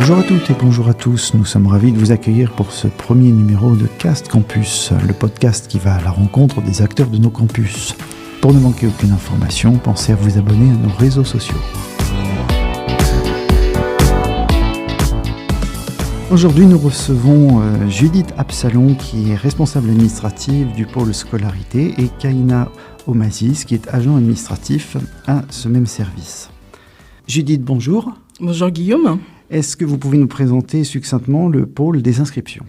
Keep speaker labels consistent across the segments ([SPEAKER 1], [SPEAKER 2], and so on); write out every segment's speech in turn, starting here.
[SPEAKER 1] Bonjour à toutes et bonjour à tous, nous sommes ravis de vous accueillir pour ce premier numéro de Cast Campus, le podcast qui va à la rencontre des acteurs de nos campus. Pour ne manquer aucune information, pensez à vous abonner à nos réseaux sociaux. Aujourd'hui, nous recevons Judith Absalon, qui est responsable administrative du pôle scolarité, et Kaina Omazis, qui est agent administratif à ce même service. Judith, bonjour.
[SPEAKER 2] Bonjour Guillaume.
[SPEAKER 1] Est-ce que vous pouvez nous présenter succinctement le pôle des inscriptions ?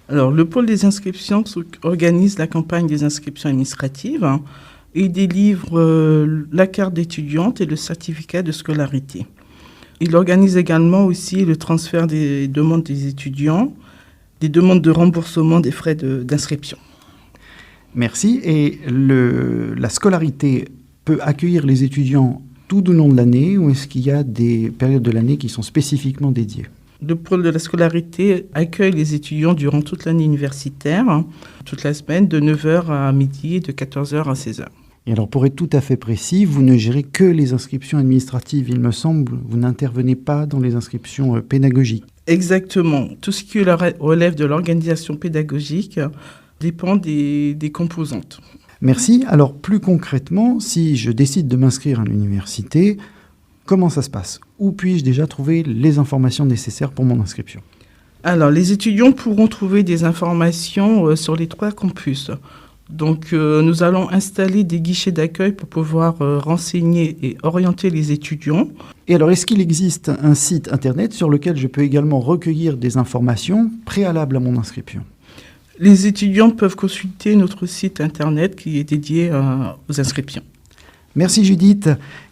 [SPEAKER 2] Alors, le pôle des inscriptions organise la campagne des inscriptions administratives et délivre la carte d'étudiante et le certificat de scolarité. Il organise également aussi le transfert des demandes des étudiants, des demandes de remboursement des frais d'inscription.
[SPEAKER 1] Merci. Et la scolarité peut accueillir les étudiants tout au long de l'année, ou est-ce qu'il y a des périodes de l'année qui sont spécifiquement dédiées ?
[SPEAKER 2] Le pôle de la scolarité accueille les étudiants durant toute l'année universitaire, toute la semaine, de 9h à midi et de 14h à 16h.
[SPEAKER 1] Et alors, pour être tout à fait précis, vous ne gérez que les inscriptions administratives, il me semble. Vous n'intervenez pas dans les inscriptions pédagogiques.
[SPEAKER 2] Exactement. Tout ce qui relève de l'organisation pédagogique dépend des composantes.
[SPEAKER 1] Merci. Alors, plus concrètement, si je décide de m'inscrire à l'université, comment ça se passe ? Où puis-je déjà trouver les informations nécessaires pour mon inscription ?
[SPEAKER 2] Alors, les étudiants pourront trouver des informations sur les 3 campus. Donc, nous allons installer des guichets d'accueil pour pouvoir renseigner et orienter les étudiants.
[SPEAKER 1] Et alors, est-ce qu'il existe un site internet sur lequel je peux également recueillir des informations préalables à mon inscription ?
[SPEAKER 2] Les étudiants peuvent consulter notre site internet qui est dédié aux inscriptions.
[SPEAKER 1] Merci Judith.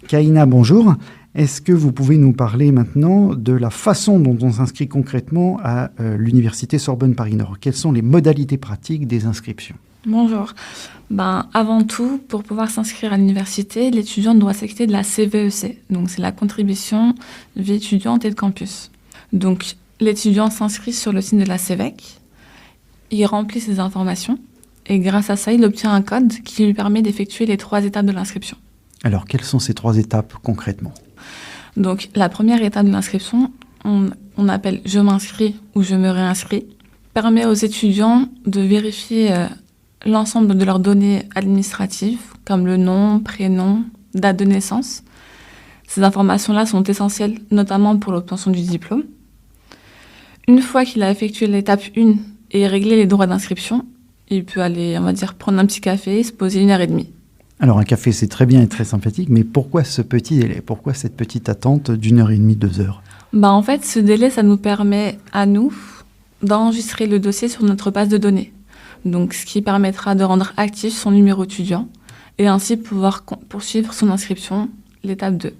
[SPEAKER 1] Kaina, bonjour. Est-ce que vous pouvez nous parler maintenant de la façon dont on s'inscrit concrètement à l'Université Sorbonne Paris-Nord ? Quelles sont les modalités pratiques des inscriptions ?
[SPEAKER 3] Bonjour. Avant tout, pour pouvoir s'inscrire à l'université, l'étudiant doit s'acquitter de la CVEC. Donc, c'est la contribution vie étudiante et de campus. Donc, l'étudiant s'inscrit sur le site de la CVEC, il remplit ses informations et grâce à ça, il obtient un code qui lui permet d'effectuer les 3 étapes de l'inscription.
[SPEAKER 1] Alors, quelles sont ces 3 étapes concrètement ?
[SPEAKER 3] Donc, la première étape de l'inscription, on appelle « je m'inscris » ou « je me réinscris », permet aux étudiants de vérifier l'ensemble de leurs données administratives, comme le nom, prénom, date de naissance. Ces informations-là sont essentielles, notamment pour l'obtention du diplôme. Une fois qu'il a effectué l'étape 1 et réglé les droits d'inscription, il peut aller, prendre un petit café et se poser 1h30.
[SPEAKER 1] Alors, un café, c'est très bien et très sympathique, mais pourquoi ce petit délai ? Pourquoi cette petite attente d'1h30, 2 heures ?
[SPEAKER 3] En fait, ce délai, ça nous permet, à nous, d'enregistrer le dossier sur notre base de données. Donc, ce qui permettra de rendre actif son numéro étudiant et ainsi pouvoir poursuivre son inscription, l'étape 2.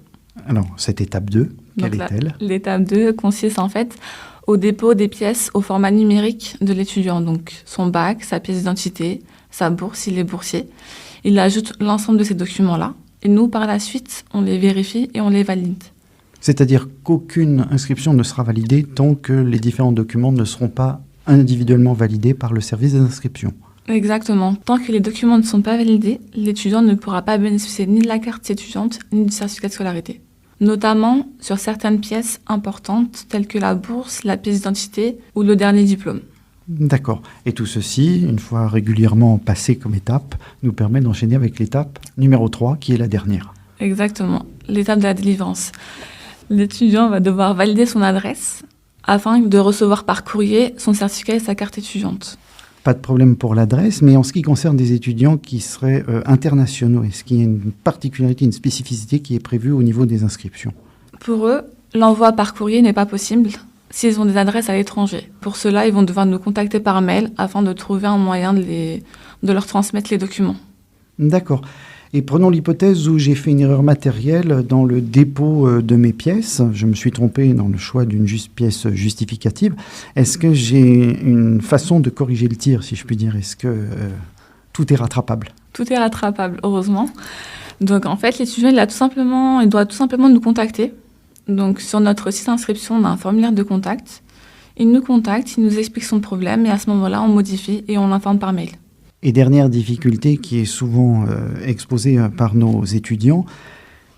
[SPEAKER 1] Alors, cette étape 2, quelle est-elle ?
[SPEAKER 3] L'étape 2 consiste en fait au dépôt des pièces au format numérique de l'étudiant. Donc, son bac, sa pièce d'identité, sa bourse, s'il est boursier. Il ajoute l'ensemble de ces documents-là et nous, par la suite, on les vérifie et on les valide.
[SPEAKER 1] C'est-à-dire qu'aucune inscription ne sera validée tant que les différents documents ne seront pas individuellement validés par le service des inscriptions.
[SPEAKER 3] Exactement. Tant que les documents ne sont pas validés, l'étudiant ne pourra pas bénéficier ni de la carte étudiante ni du certificat de scolarité. Notamment sur certaines pièces importantes telles que la bourse, la pièce d'identité ou le dernier diplôme.
[SPEAKER 1] D'accord. Et tout ceci, une fois régulièrement passé comme étape, nous permet d'enchaîner avec l'étape numéro 3 qui est la dernière.
[SPEAKER 3] Exactement. L'étape de la délivrance. L'étudiant va devoir valider son adresse afin de recevoir par courrier son certificat et sa carte étudiante.
[SPEAKER 1] Pas de problème pour l'adresse, mais en ce qui concerne des étudiants qui seraient internationaux, est-ce qu'il y a une particularité, une spécificité qui est prévue au niveau des inscriptions ?
[SPEAKER 3] Pour eux, l'envoi par courrier n'est pas possible s'ils ont des adresses à l'étranger. Pour cela, ils vont devoir nous contacter par mail afin de trouver un moyen de leur transmettre les documents.
[SPEAKER 1] D'accord. Et prenons l'hypothèse où j'ai fait une erreur matérielle dans le dépôt de mes pièces. Je me suis trompé dans le choix d'une pièce justificative. Est-ce que j'ai une façon de corriger le tir, si je puis dire ? Est-ce que tout est rattrapable ?
[SPEAKER 3] Tout est rattrapable, heureusement. Donc en fait, l'étudiant, il doit tout simplement nous contacter. Donc sur notre site d'inscription, on a un formulaire de contact. Il nous contacte, il nous explique son problème et à ce moment-là, on modifie et on l'informe par mail.
[SPEAKER 1] Et dernière difficulté qui est souvent exposée par nos étudiants,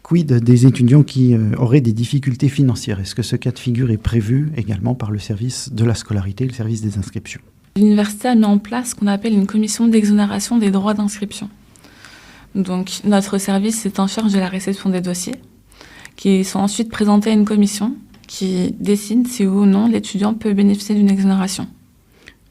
[SPEAKER 1] Quid des étudiants qui auraient des difficultés financières? Est-ce que ce cas de figure est prévu également par le service de la scolarité, le service des inscriptions?
[SPEAKER 3] L'université a mis en place ce qu'on appelle une commission d'exonération des droits d'inscription. Donc notre service est en charge de la réception des dossiers, qui sont ensuite présentés à une commission qui décide si oui ou non l'étudiant peut bénéficier d'une exonération.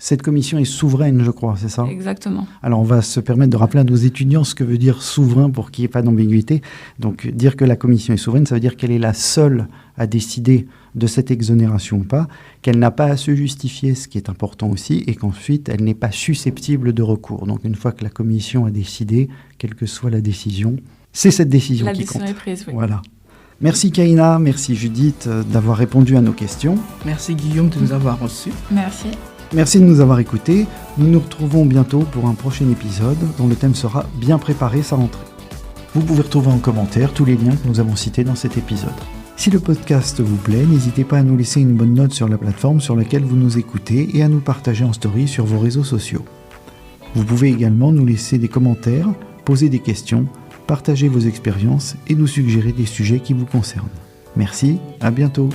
[SPEAKER 1] Cette commission est souveraine, je crois, c'est ça?
[SPEAKER 3] Exactement.
[SPEAKER 1] Alors, on va se permettre de rappeler à nos étudiants ce que veut dire souverain pour qu'il n'y ait pas d'ambiguïté. Donc, dire que la commission est souveraine, ça veut dire qu'elle est la seule à décider de cette exonération ou pas, qu'elle n'a pas à se justifier, ce qui est important aussi, et qu'ensuite, elle n'est pas susceptible de recours. Donc, une fois que la commission a décidé, quelle que soit la décision, c'est cette décision qui compte.
[SPEAKER 3] La décision est prise, oui.
[SPEAKER 1] Voilà. Merci Kaina, merci Judith d'avoir répondu à nos questions.
[SPEAKER 2] Merci Guillaume de nous avoir reçus.
[SPEAKER 3] Merci.
[SPEAKER 1] Merci de nous avoir écoutés. Nous nous retrouvons bientôt pour un prochain épisode dont le thème sera « Bien préparer sa rentrée ». Vous pouvez retrouver en commentaire tous les liens que nous avons cités dans cet épisode. Si le podcast vous plaît, n'hésitez pas à nous laisser une bonne note sur la plateforme sur laquelle vous nous écoutez et à nous partager en story sur vos réseaux sociaux. Vous pouvez également nous laisser des commentaires, poser des questions, partager vos expériences et nous suggérer des sujets qui vous concernent. Merci, à bientôt.